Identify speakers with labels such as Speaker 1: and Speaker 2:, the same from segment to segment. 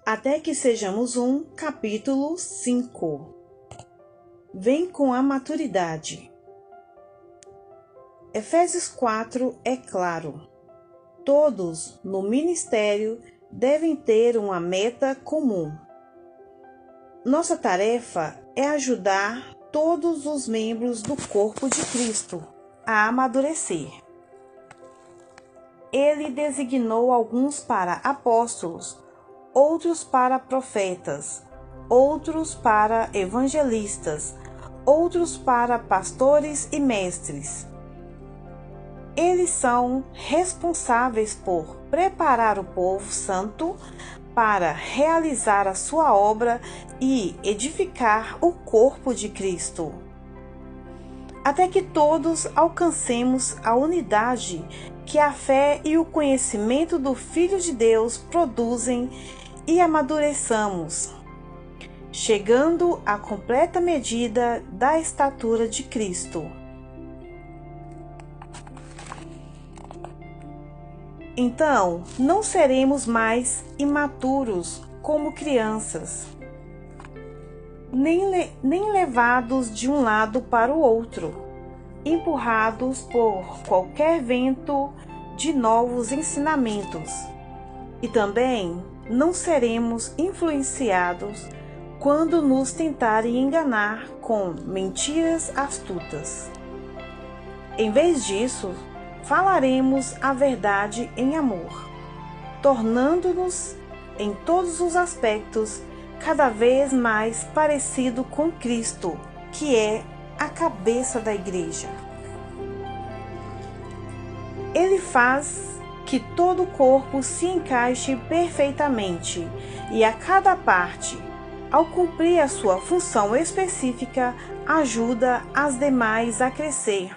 Speaker 1: até que sejamos um. Capítulo 5. Vem com a maturidade. Efésios 4 é claro. Todos no ministério devem ter uma meta comum. Nossa tarefa é ajudar todos os membros do corpo de Cristo a amadurecer. Ele designou alguns para apóstolos, outros para profetas, outros para evangelistas, outros para pastores e mestres. Eles são responsáveis por preparar o povo santo para realizar a sua obra e edificar o corpo de Cristo, até que todos alcancemos a unidade que a fé e o conhecimento do Filho de Deus produzem e amadureçamos, chegando à completa medida da estatura de Cristo. Então, não seremos mais imaturos como crianças, nem levados de um lado para o outro, empurrados por qualquer vento de novos ensinamentos. E também não seremos influenciados quando nos tentarem enganar com mentiras astutas. Em vez disso, falaremos a verdade em amor, tornando-nos, em todos os aspectos, cada vez mais parecido com Cristo, que é a cabeça da igreja. Ele faz que todo o corpo se encaixe perfeitamente e a cada parte, ao cumprir a sua função específica, ajuda as demais a crescer,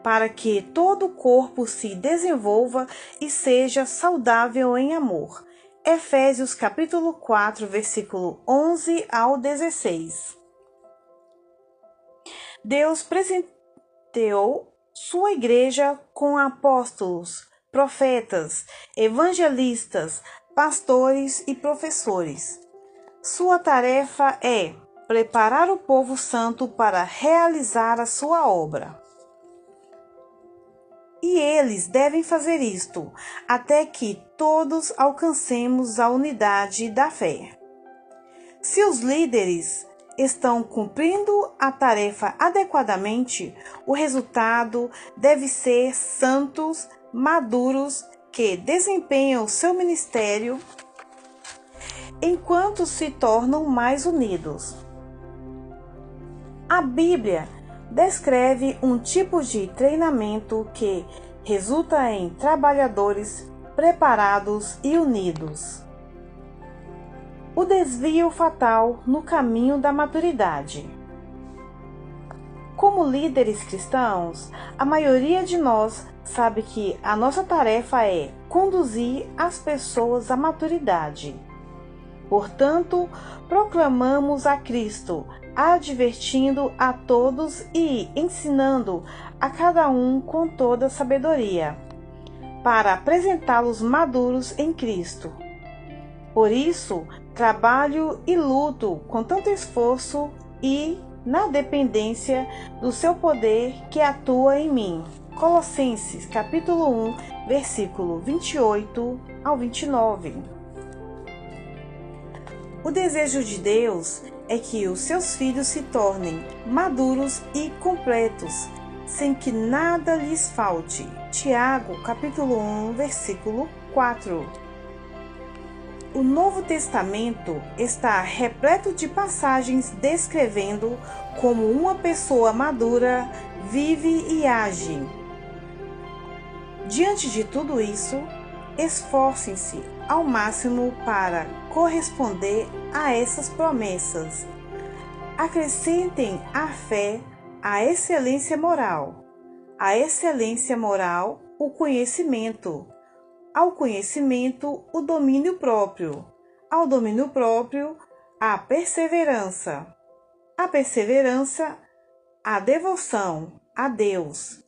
Speaker 1: para que todo o corpo se desenvolva e seja saudável em amor. Efésios capítulo 4, versículo 11 ao 16. Deus presenteou sua igreja com apóstolos, profetas, evangelistas, pastores e professores. Sua tarefa é preparar o povo santo para realizar a sua obra. E eles devem fazer isto até que todos alcancemos a unidade da fé. Se os líderes estão cumprindo a tarefa adequadamente, o resultado deve ser santos, maduros, que desempenham seu ministério enquanto se tornam mais unidos. A Bíblia descreve um tipo de treinamento que resulta em trabalhadores preparados e unidos. O desvio fatal no caminho da maturidade. Como líderes cristãos, a maioria de nós sabe que a nossa tarefa é conduzir as pessoas à maturidade. Portanto, proclamamos a Cristo, advertindo a todos e ensinando a cada um com toda sabedoria, para apresentá-los maduros em Cristo. Por isso, trabalho e luto com tanto esforço e na dependência do seu poder que atua em mim. Colossenses capítulo 1, versículo 28 ao 29. O desejo de Deus é que os seus filhos se tornem maduros e completos, sem que nada lhes falte. Tiago, capítulo 1, versículo 4. O Novo Testamento está repleto de passagens descrevendo como uma pessoa madura vive e age. Diante de tudo isso, esforcem-se ao máximo para corresponder a essas promessas. Acrescentem à fé a excelência moral, o conhecimento, ao conhecimento, o domínio próprio, ao domínio próprio, a perseverança, a devoção a Deus,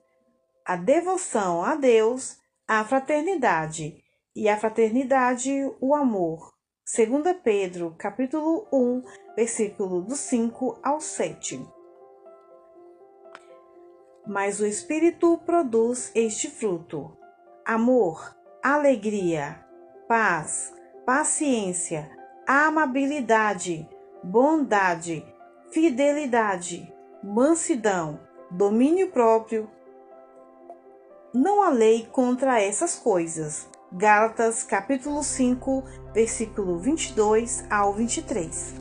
Speaker 1: a fraternidade, e a fraternidade, o amor, 2 Pedro, capítulo 1, versículo do 5 ao 7. Mas o Espírito produz este fruto: amor, alegria, paz, paciência, amabilidade, bondade, fidelidade, mansidão, domínio próprio. Não há lei contra essas coisas. Gálatas, capítulo 5, versículo 22 ao 23.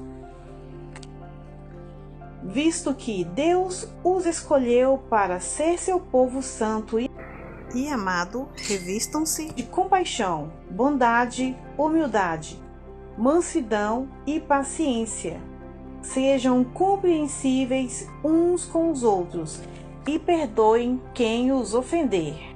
Speaker 1: Visto que Deus os escolheu para ser seu povo santo e amado, revistam-se de compaixão, bondade, humildade, mansidão e paciência. Sejam compreensíveis uns com os outros e perdoem quem os ofender.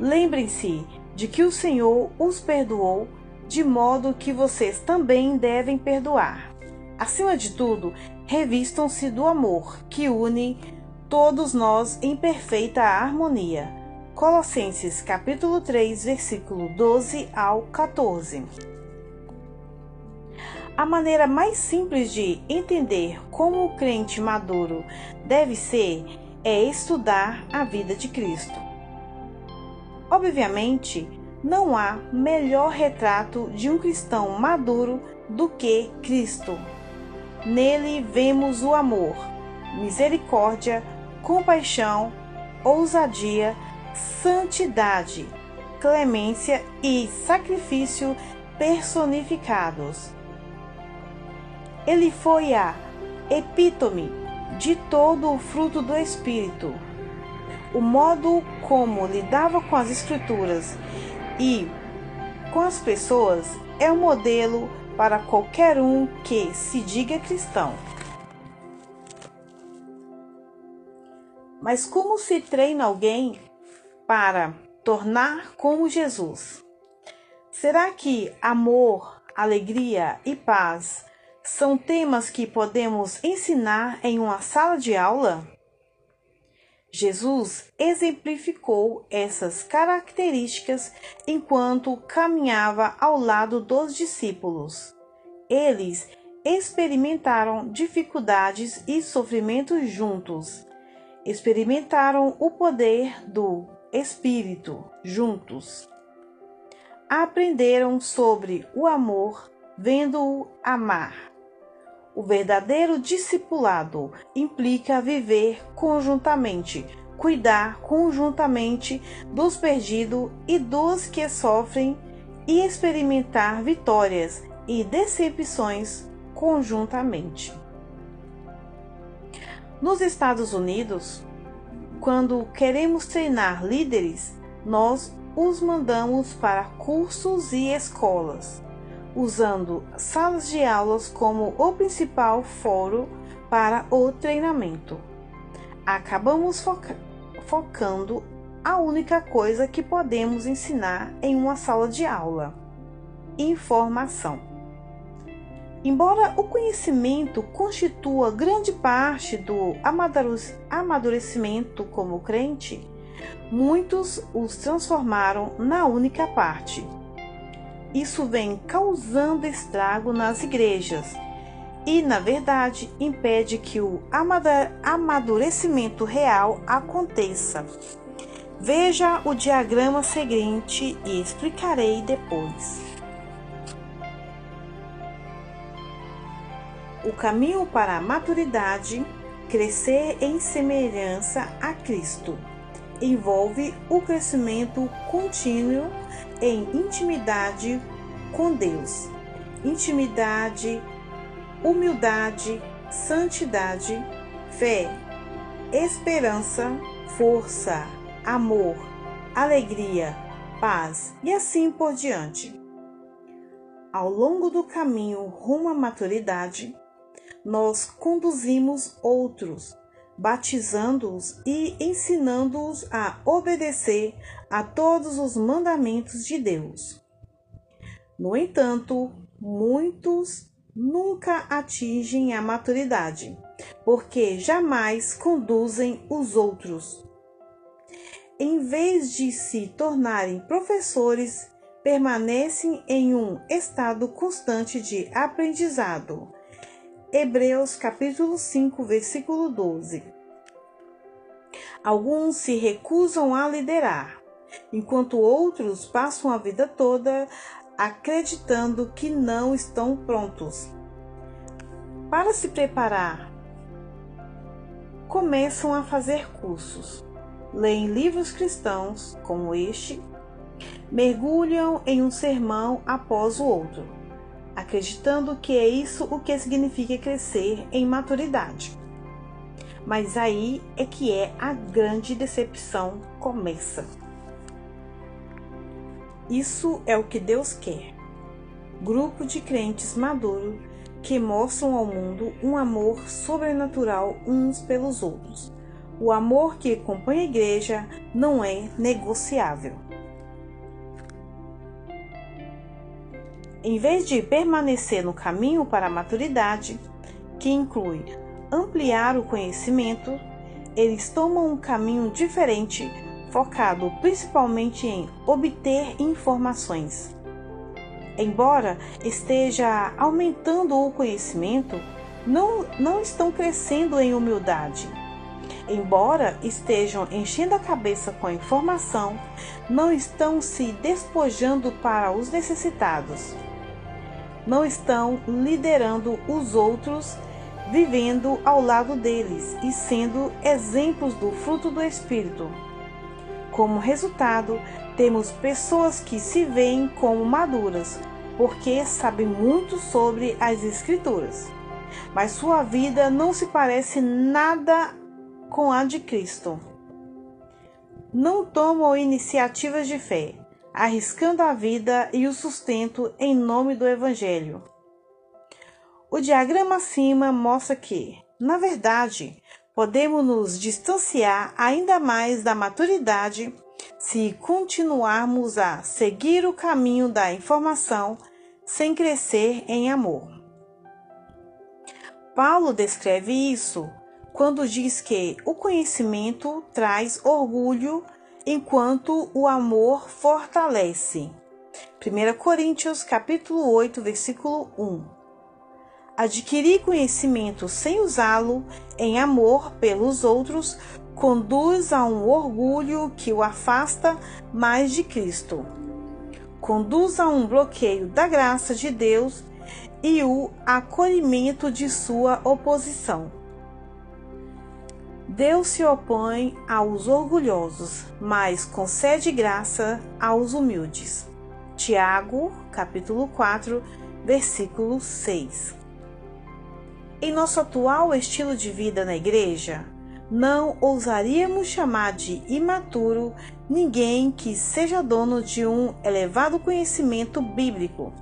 Speaker 1: Lembrem-se de que o Senhor os perdoou, de modo que vocês também devem perdoar. Acima de tudo, revistam-se do amor, que une todos nós em perfeita harmonia. Colossenses capítulo 3, versículo 12 ao 14. A maneira mais simples de entender como o crente maduro deve ser é estudar a vida de Cristo. Obviamente, não há melhor retrato de um cristão maduro do que Cristo. Nele vemos o amor, misericórdia, compaixão, ousadia, santidade, clemência e sacrifício personificados. Ele foi a epítome de todo o fruto do Espírito. O modo como lidava com as Escrituras e com as pessoas é um modelo para qualquer um que se diga cristão. Mas como se treina alguém para tornar como Jesus? Será que amor, alegria e paz são temas que podemos ensinar em uma sala de aula? Jesus exemplificou essas características enquanto caminhava ao lado dos discípulos. Eles experimentaram dificuldades e sofrimentos juntos. Experimentaram o poder do Espírito juntos. Aprenderam sobre o amor, vendo-o amar. O verdadeiro discipulado implica viver conjuntamente, cuidar conjuntamente dos perdidos e dos que sofrem e experimentar vitórias e decepções conjuntamente. Nos Estados Unidos, quando queremos treinar líderes, nós os mandamos para cursos e escolas, usando salas de aulas como o principal fórum para o treinamento. Acabamos focando a única coisa que podemos ensinar em uma sala de aula: informação. Embora o conhecimento constitua grande parte do amadurecimento como crente, muitos os transformaram na única parte. Isso vem causando estrago nas igrejas e, na verdade, impede que o amadurecimento real aconteça. Veja o diagrama seguinte e explicarei depois. O caminho para a maturidade, crescer em semelhança a Cristo, envolve o crescimento contínuo em intimidade com Deus. Intimidade, humildade, santidade, fé, esperança, força, amor, alegria, paz e assim por diante. Ao longo do caminho rumo à maturidade, nós conduzimos outros, batizando-os e ensinando-os a obedecer a todos os mandamentos de Deus. No entanto, muitos nunca atingem a maturidade, porque jamais conduzem os outros. Em vez de se tornarem professores, permanecem em um estado constante de aprendizado. Hebreus capítulo 5, versículo 12. Alguns se recusam a liderar, enquanto outros passam a vida toda acreditando que não estão prontos. Para se preparar, começam a fazer cursos, leem livros cristãos como este, mergulham em um sermão após o outro, acreditando que é isso o que significa crescer em maturidade. Mas aí é que a grande decepção começa. Isso é o que Deus quer. Grupo de crentes maduros que mostram ao mundo um amor sobrenatural uns pelos outros. O amor que acompanha a igreja não é negociável. Em vez de permanecer no caminho para a maturidade, que inclui ampliar o conhecimento, eles tomam um caminho diferente, focado principalmente em obter informações. Embora esteja aumentando o conhecimento, não estão crescendo em humildade. Embora estejam enchendo a cabeça com a informação, não estão se despojando para os necessitados. Não estão liderando os outros, vivendo ao lado deles e sendo exemplos do fruto do Espírito. Como resultado, temos pessoas que se veem como maduras, porque sabem muito sobre as Escrituras, mas sua vida não se parece nada com a de Cristo. Não tomam iniciativas de fé, arriscando a vida e o sustento em nome do Evangelho. O diagrama acima mostra que, na verdade, podemos nos distanciar ainda mais da maturidade se continuarmos a seguir o caminho da informação sem crescer em amor. Paulo descreve isso quando diz que o conhecimento traz orgulho, enquanto o amor fortalece. 1 Coríntios capítulo 8, versículo 1. Adquirir conhecimento sem usá-lo em amor pelos outros conduz a um orgulho que o afasta mais de Cristo. Conduz a um bloqueio da graça de Deus e o acolhimento de sua oposição. Deus se opõe aos orgulhosos, mas concede graça aos humildes. Tiago, capítulo 4, versículo 6. Em nosso atual estilo de vida na igreja, não ousaríamos chamar de imaturo ninguém que seja dono de um elevado conhecimento bíblico.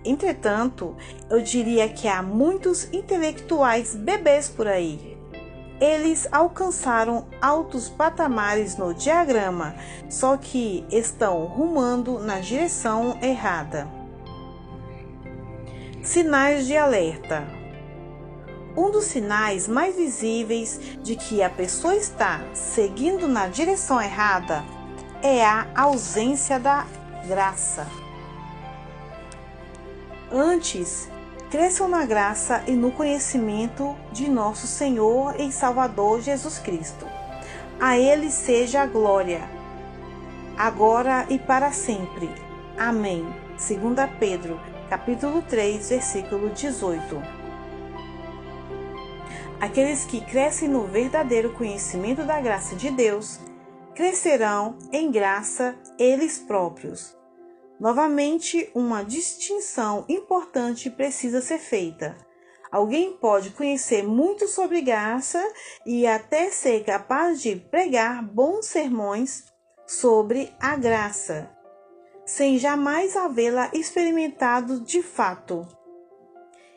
Speaker 1: Entretanto, eu diria que há muitos intelectuais bebês por aí. Eles alcançaram altos patamares no diagrama, só que estão rumando na direção errada. Sinais de alerta. Um dos sinais mais visíveis de que a pessoa está seguindo na direção errada é a ausência da graça. Antes, cresçam na graça e no conhecimento de nosso Senhor e Salvador Jesus Cristo. A Ele seja a glória, agora e para sempre. Amém. 2 Pedro, capítulo 3, versículo 18. Aqueles que crescem no verdadeiro conhecimento da graça de Deus, crescerão em graça eles próprios. Novamente, uma distinção importante precisa ser feita. Alguém pode conhecer muito sobre graça e até ser capaz de pregar bons sermões sobre a graça, sem jamais havê-la experimentado de fato.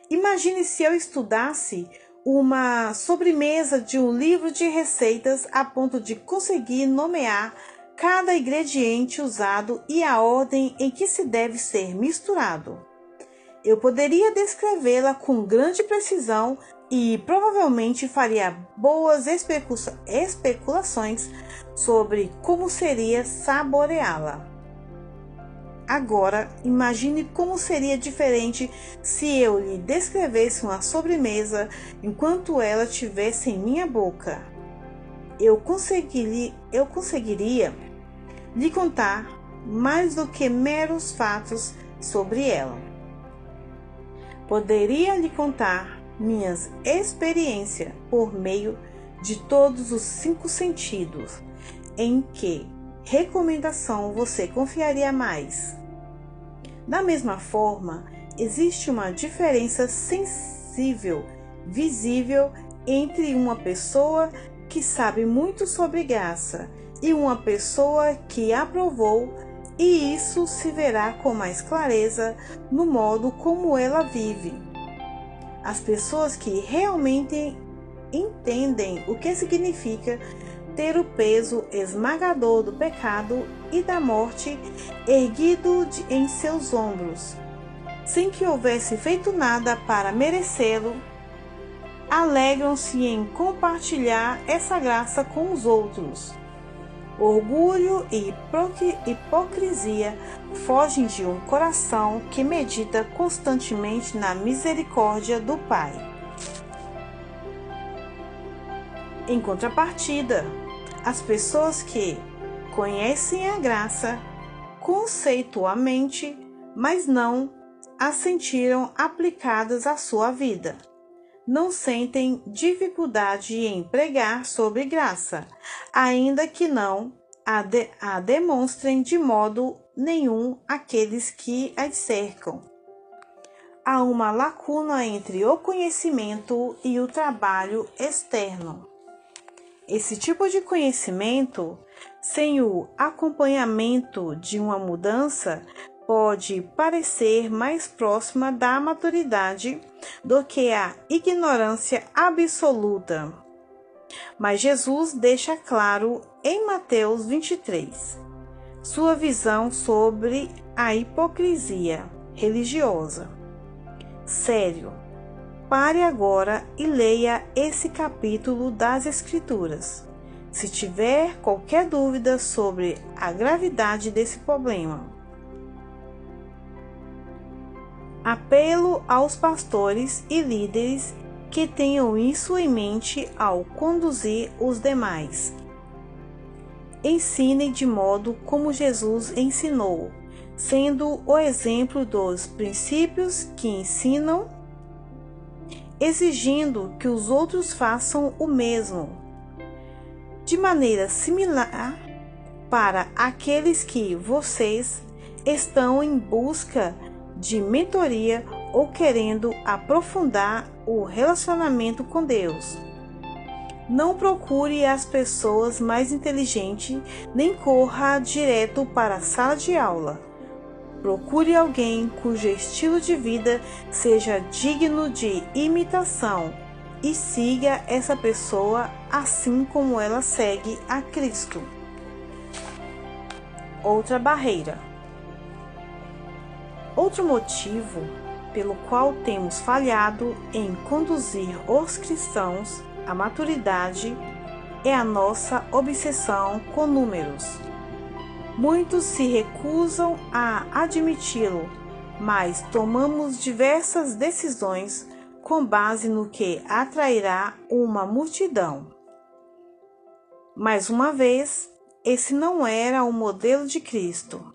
Speaker 1: Imagine se eu estudasse uma sobremesa de um livro de receitas a ponto de conseguir nomear cada ingrediente usado e a ordem em que se deve ser misturado. Eu poderia descrevê-la com grande precisão e provavelmente faria boas especulações sobre como seria saboreá-la. Agora, imagine como seria diferente se eu lhe descrevesse uma sobremesa enquanto ela estivesse em minha boca. Eu conseguiria lhe contar mais do que meros fatos sobre ela. Poderia lhe contar minhas experiências por meio de todos os 5 sentidos. Em que recomendação você confiaria mais? Da mesma forma, existe uma diferença sensível, visível, entre uma pessoa que sabe muito sobre graça e uma pessoa que aprovou, e isso se verá com mais clareza no modo como ela vive. As pessoas que realmente entendem o que significa ter o peso esmagador do pecado e da morte erguido em seus ombros, sem que houvesse feito nada para merecê-lo, alegram-se em compartilhar essa graça com os outros. Orgulho e hipocrisia fogem de um coração que medita constantemente na misericórdia do Pai. Em contrapartida, as pessoas que conhecem a graça conceitualmente, mas não a sentiram aplicadas à sua vida, não sentem dificuldade em pregar sobre graça, ainda que não a demonstrem de modo nenhum àqueles que as cercam. Há uma lacuna entre o conhecimento e o trabalho externo. Esse tipo de conhecimento, sem o acompanhamento de uma mudança, pode parecer mais próxima da maturidade do que a ignorância absoluta. Mas Jesus deixa claro em Mateus 23 sua visão sobre a hipocrisia religiosa. Sério, pare agora e leia esse capítulo das Escrituras. Se tiver qualquer dúvida sobre a gravidade desse problema. Apelo aos pastores e líderes que tenham isso em mente ao conduzir os demais. Ensine de modo como Jesus ensinou, sendo o exemplo dos princípios que ensinam, exigindo que os outros façam o mesmo. De maneira similar, para aqueles que vocês estão em busca de mentoria ou querendo aprofundar o relacionamento com Deus. Não procure as pessoas mais inteligentes, nem corra direto para a sala de aula. Procure alguém cujo estilo de vida seja digno de imitação e siga essa pessoa assim como ela segue a Cristo. Outra barreira. Outro motivo pelo qual temos falhado em conduzir os cristãos à maturidade é a nossa obsessão com números. Muitos se recusam a admiti-lo, mas tomamos diversas decisões com base no que atrairá uma multidão. Mais uma vez, esse não era o modelo de Cristo.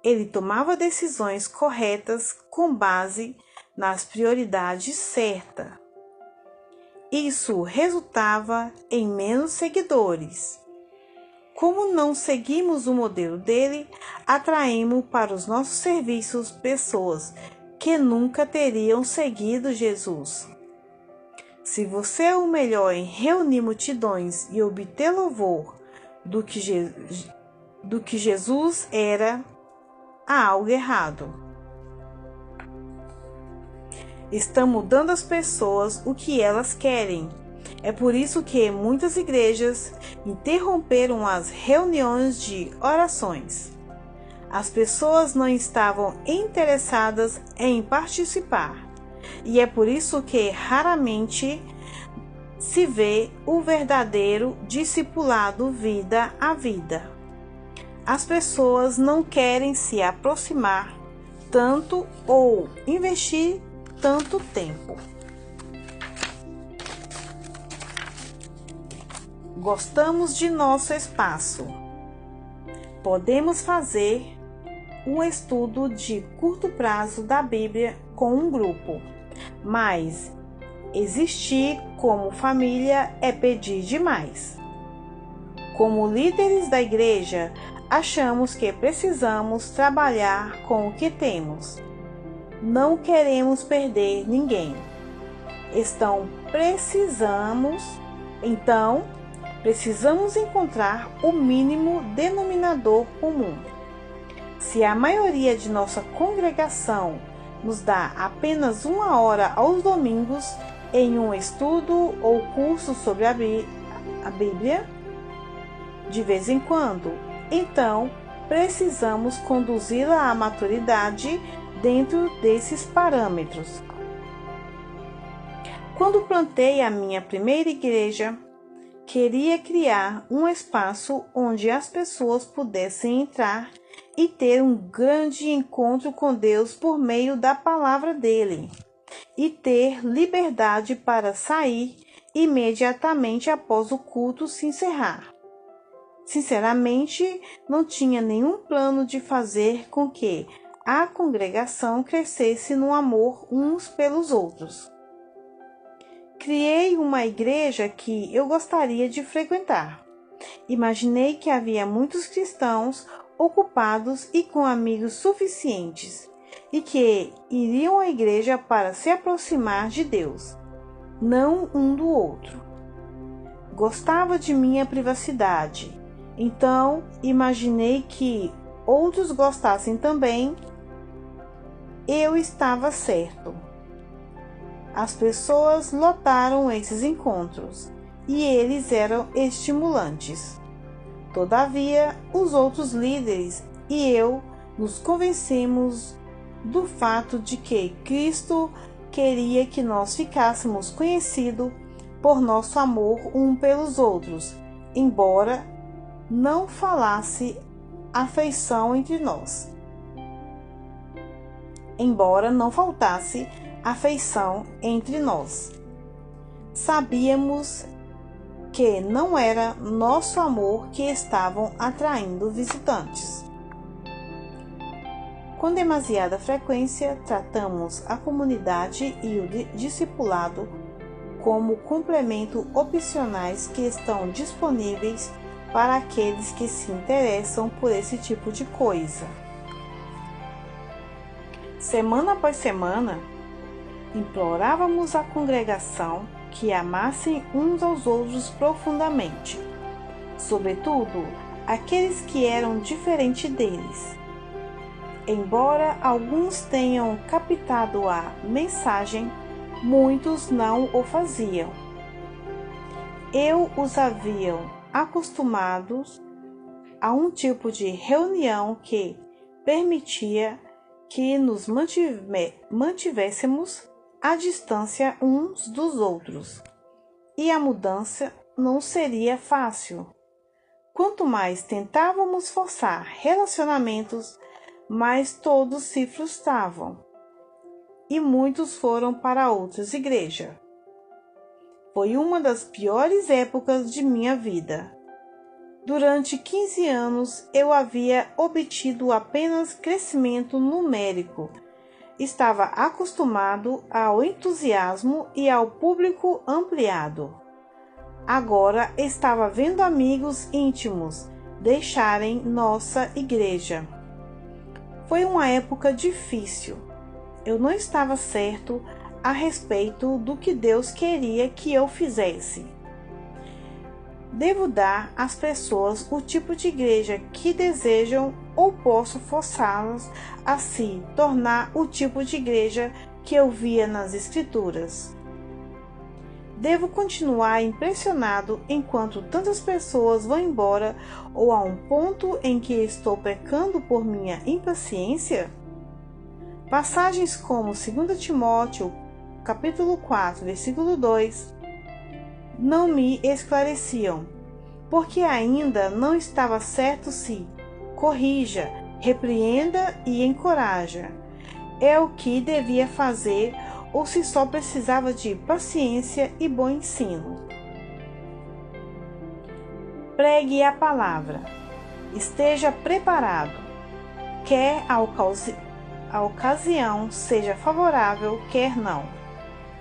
Speaker 1: Ele tomava decisões corretas com base nas prioridades certas. Isso resultava em menos seguidores. Como não seguimos o modelo dele, atraímos para os nossos serviços pessoas que nunca teriam seguido Jesus. Se você é o melhor em reunir multidões e obter louvor do que Jesus era, há algo errado. Estamos dando às pessoas o que elas querem. É por isso que muitas igrejas interromperam as reuniões de orações. As pessoas não estavam interessadas em participar. E é por isso que raramente se vê o verdadeiro discipulado vida a vida. as pessoas não querem se aproximar tanto ou investir tanto tempo. Gostamos de nosso espaço. Podemos fazer um estudo de curto prazo da Bíblia com um grupo, mas existir como família é pedir demais. Como líderes da igreja, achamos que precisamos trabalhar com o que temos. Não queremos perder ninguém. Precisamos encontrar o mínimo denominador comum. Se a maioria de nossa congregação nos dá apenas 1 hora aos domingos em um estudo ou curso sobre a Bíblia, de vez em quando, então precisamos conduzi-la à maturidade dentro desses parâmetros. Quando plantei a minha primeira igreja, queria criar um espaço onde as pessoas pudessem entrar e ter um grande encontro com Deus por meio da palavra dele, e ter liberdade para sair imediatamente após o culto se encerrar. Sinceramente, não tinha nenhum plano de fazer com que a congregação crescesse no amor uns pelos outros. Criei uma igreja que eu gostaria de frequentar. Imaginei que havia muitos cristãos ocupados e com amigos suficientes, e que iriam à igreja para se aproximar de Deus, não um do outro. Gostava de minha privacidade, então imaginei que outros gostassem também. Eu estava certo. As pessoas lotaram esses encontros e eles eram estimulantes. Todavia, os outros líderes e eu nos convencemos do fato de que Cristo queria que nós ficássemos conhecidos por nosso amor um pelos outros, embora não faltasse afeição entre nós. Sabíamos que não era nosso amor que estavam atraindo visitantes. Com demasiada frequência, tratamos a comunidade e o discipulado como complemento opcionais que estão disponíveis para aqueles que se interessam por esse tipo de coisa. Semana após semana, implorávamos à congregação que amassem uns aos outros profundamente, sobretudo aqueles que eram diferentes deles. Embora alguns tenham captado a mensagem, muitos não o faziam. Eu os havia acostumados a um tipo de reunião que permitia que nos mantivéssemos à distância uns dos outros, e a mudança não seria fácil. Quanto mais tentávamos forçar relacionamentos, mais todos se frustravam, e muitos foram para outras igrejas. Foi uma das piores épocas de minha vida. Durante 15 anos eu havia obtido apenas crescimento numérico. Estava acostumado ao entusiasmo e ao público ampliado. Agora estava vendo amigos íntimos deixarem nossa igreja. Foi uma época difícil. Eu não estava certo a respeito do que Deus queria que eu fizesse. Devo dar às pessoas o tipo de igreja que desejam ou posso forçá-las a se tornar o tipo de igreja que eu via nas Escrituras? Devo continuar impressionado enquanto tantas pessoas vão embora ou a um ponto em que estou pecando por minha impaciência? Passagens como 2 Timóteo, capítulo 4, versículo 2, não me esclareciam, porque ainda não estava certo se corrija, repreenda e encoraja. É o que devia fazer ou se só precisava de paciência e bom ensino. Pregue a palavra. Esteja preparado. Quer a ocasião seja favorável, quer não.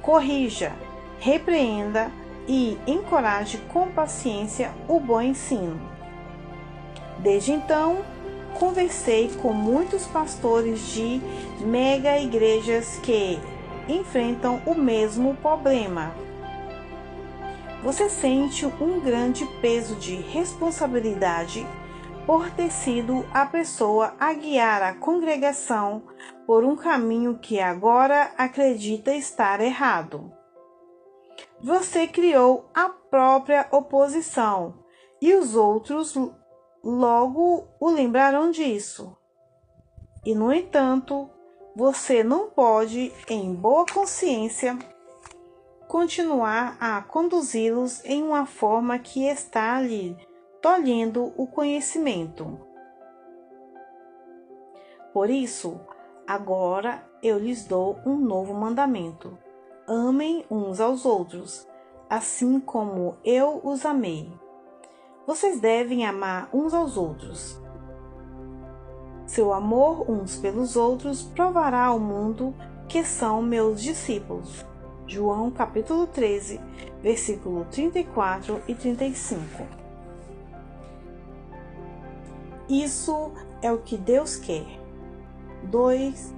Speaker 1: Corrija, repreenda e encoraje com paciência o bom ensino. Desde então, conversei com muitos pastores de mega igrejas que enfrentam o mesmo problema. Você sente um grande peso de responsabilidade por ter sido a pessoa a guiar a congregação por um caminho que agora acredita estar errado. Você criou a própria oposição e os outros logo o lembrarão disso. E, no entanto, você não pode, em boa consciência, continuar a conduzi-los em uma forma que está lhe tolhendo o conhecimento. Por isso, agora eu lhes dou um novo mandamento: amem uns aos outros, assim como eu os amei. Vocês devem amar uns aos outros. Seu amor uns pelos outros provará ao mundo que são meus discípulos. João capítulo 13, versículo 34 e 35. Isso é o que Deus quer. 2.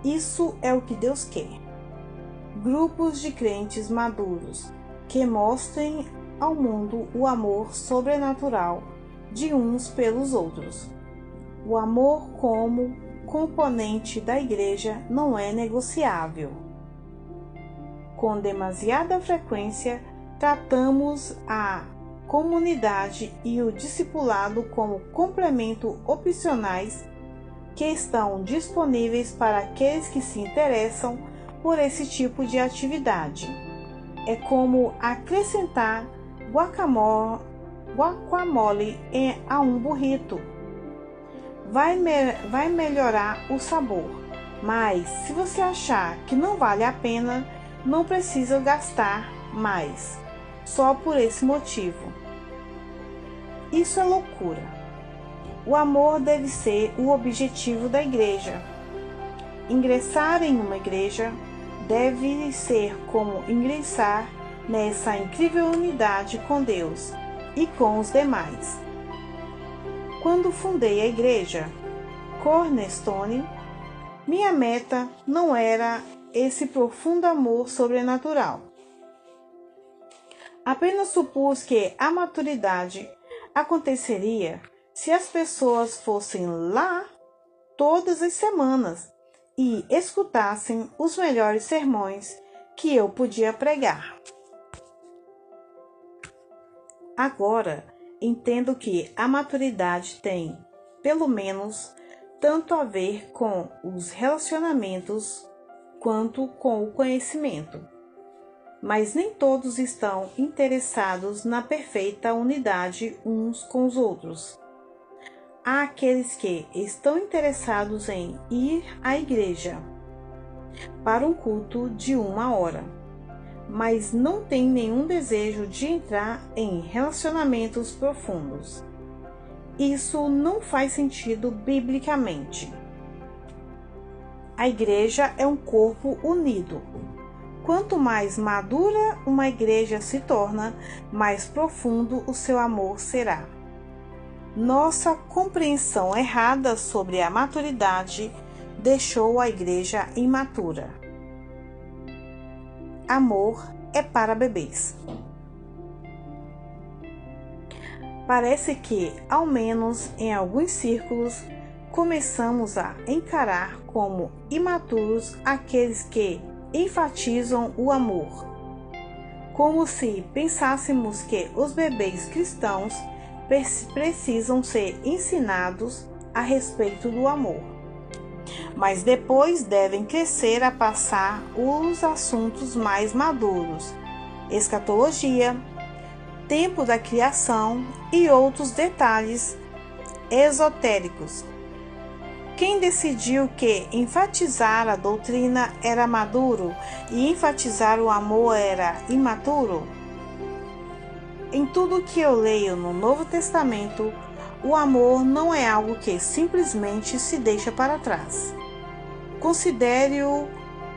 Speaker 1: Isso é o que Deus quer. Grupos de crentes maduros que mostrem ao mundo o amor sobrenatural de uns pelos outros. O amor como componente da igreja não é negociável. Com demasiada frequência, tratamos a comunidade e o discipulado como complemento opcionais que estão disponíveis para aqueles que se interessam por esse tipo de atividade. É como acrescentar guacamole a um burrito. Vai melhorar o sabor, mas se você achar que não vale a pena, não precisa gastar mais, só por esse motivo. Isso é loucura. O amor deve ser o objetivo da igreja. Ingressar em uma igreja deve ser como ingressar nessa incrível unidade com Deus e com os demais. Quando fundei a igreja Cornerstone, minha meta não era esse profundo amor sobrenatural. Apenas supus que a maturidade aconteceria se as pessoas fossem lá todas as semanas e escutassem os melhores sermões que eu podia pregar. Agora, entendo que a maturidade tem, pelo menos, tanto a ver com os relacionamentos quanto com o conhecimento. Mas nem todos estão interessados na perfeita unidade uns com os outros. Há aqueles que estão interessados em ir à igreja para um culto de 1 hora, mas não têm nenhum desejo de entrar em relacionamentos profundos. Isso não faz sentido biblicamente. A igreja é um corpo unido. Quanto mais madura uma igreja se torna, mais profundo o seu amor será. Nossa compreensão errada sobre a maturidade deixou a igreja imatura. Amor é para bebês. Parece que, ao menos em alguns círculos, começamos a encarar como imaturos aqueles que enfatizam o amor, como se pensássemos que os bebês cristãos precisam ser ensinados a respeito do amor, mas depois devem crescer a passar os assuntos mais maduros, escatologia, tempo da criação e outros detalhes esotéricos. Quem decidiu que enfatizar a doutrina era maduro e enfatizar o amor era imaturo? Em tudo que eu leio no Novo Testamento, o amor não é algo que simplesmente se deixa para trás. Considere o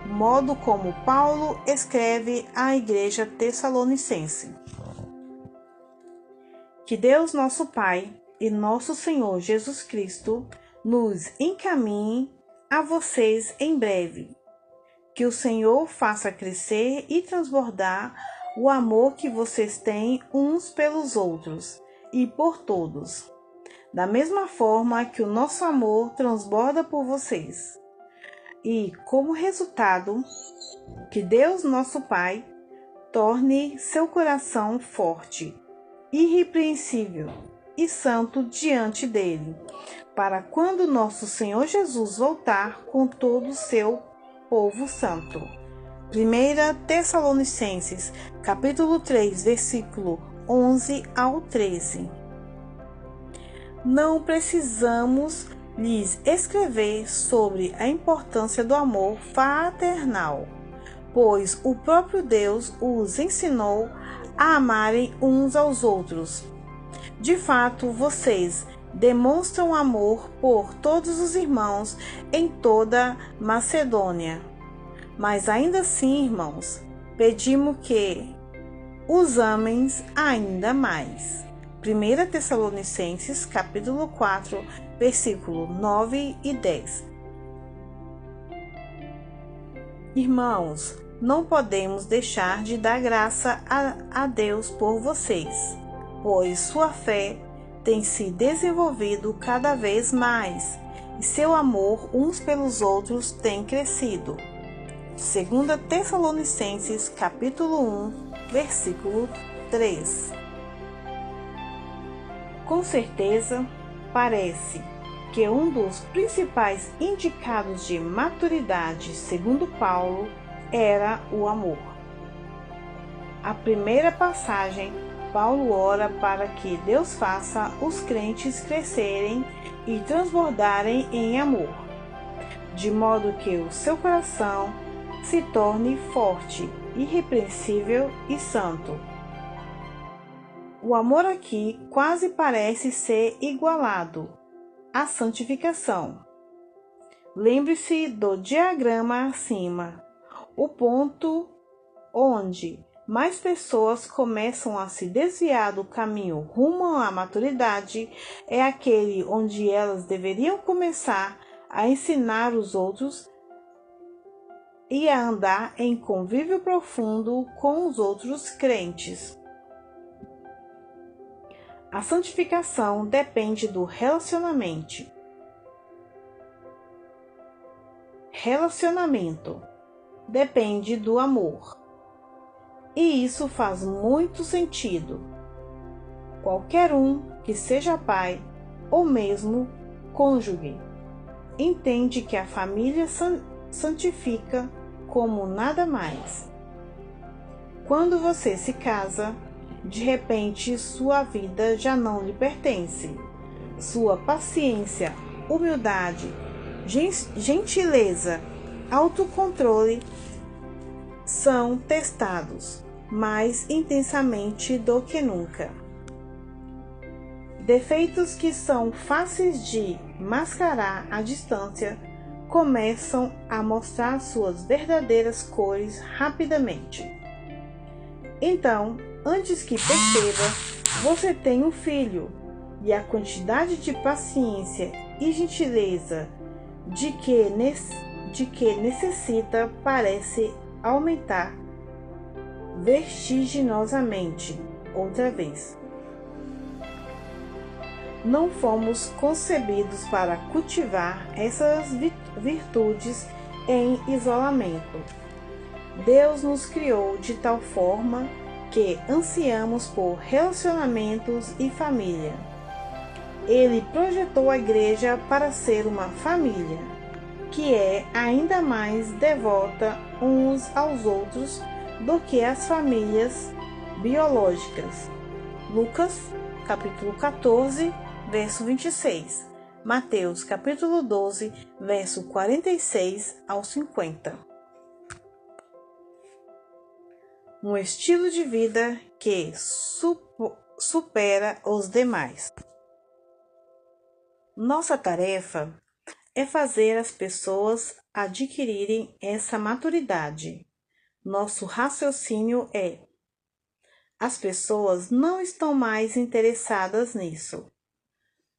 Speaker 1: modo como Paulo escreve à igreja tessalonicense. Que Deus, nosso Pai, e nosso Senhor Jesus Cristo nos encaminhe a vocês em breve. Que o Senhor faça crescer e transbordar o amor que vocês têm uns pelos outros e por todos, da mesma forma que o nosso amor transborda por vocês. E, como resultado, que Deus, nosso Pai, torne seu coração forte, irrepreensível e santo diante dele, para quando nosso Senhor Jesus voltar com todo o seu povo santo. 1 Tessalonicenses, capítulo 3, versículo 11 ao 13. Não precisamos lhes escrever sobre a importância do amor fraternal, pois o próprio Deus os ensinou a amarem uns aos outros. De fato, vocês demonstram amor por todos os irmãos em toda Macedônia. Mas ainda assim, irmãos, pedimos que os amem ainda mais. 1 Tessalonicenses, capítulo 4, versículo 9 e 10. Irmãos, não podemos deixar de dar graça a Deus por vocês, pois sua fé tem se desenvolvido cada vez mais e seu amor uns pelos outros tem crescido. 2 Tessalonicenses, capítulo 1, versículo 3. Com certeza, parece que um dos principais indicados de maturidade, segundo Paulo, era o amor. A primeira passagem, Paulo ora para que Deus faça os crentes crescerem e transbordarem em amor, de modo que o seu coração se torne forte, irrepreensível e santo. O amor aqui quase parece ser igualado à santificação. Lembre-se do diagrama acima. O ponto onde mais pessoas começam a se desviar do caminho rumo à maturidade é aquele onde elas deveriam começar a ensinar os outros e a andar em convívio profundo com os outros crentes. A santificação depende do relacionamento. Relacionamento depende do amor. E isso faz muito sentido. Qualquer um que seja pai ou mesmo cônjuge entende que a família santifica como nada mais. Quando você se casa, de repente sua vida já não lhe pertence. Sua paciência, humildade, gentileza, autocontrole são testados mais intensamente do que nunca. Defeitos que são fáceis de mascarar à distância começam a mostrar suas verdadeiras cores rapidamente. Então, antes que perceba, você tem um filho, e a quantidade de paciência e gentileza de que necessita parece aumentar vertiginosamente outra vez. Não fomos concebidos para cultivar essas virtudes em isolamento. Deus nos criou de tal forma que ansiamos por relacionamentos e família. Ele projetou a igreja para ser uma família, que é ainda mais devota uns aos outros do que as famílias biológicas. Lucas, capítulo 14, verso 26. Mateus, capítulo 12, verso 46 ao 50. Um estilo de vida que supera os demais. Nossa tarefa é fazer as pessoas adquirirem essa maturidade. Nosso raciocínio é: as pessoas não estão mais interessadas nisso.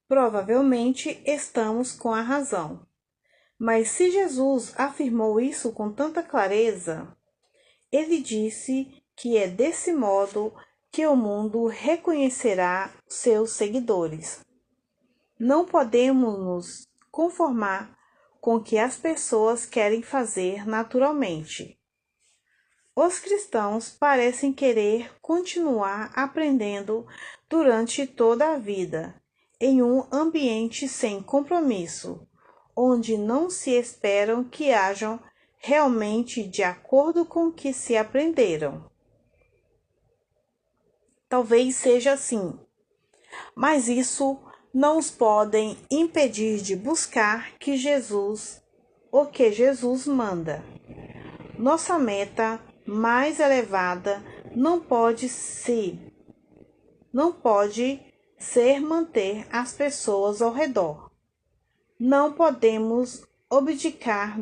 Speaker 1: Provavelmente estamos com a razão. Mas se Jesus afirmou isso com tanta clareza, ele disse que é desse modo que o mundo reconhecerá seus seguidores. Não podemos nos conformar com o que as pessoas querem fazer naturalmente. Os cristãos parecem querer continuar aprendendo durante toda a vida, em um ambiente sem compromisso, onde não se esperam que hajam realmente de acordo com o que se aprenderam. Talvez seja assim, mas isso não os podem impedir de buscar o que Jesus manda. Nossa meta mais elevada não pode ser manter as pessoas ao redor. Não podemos abdicar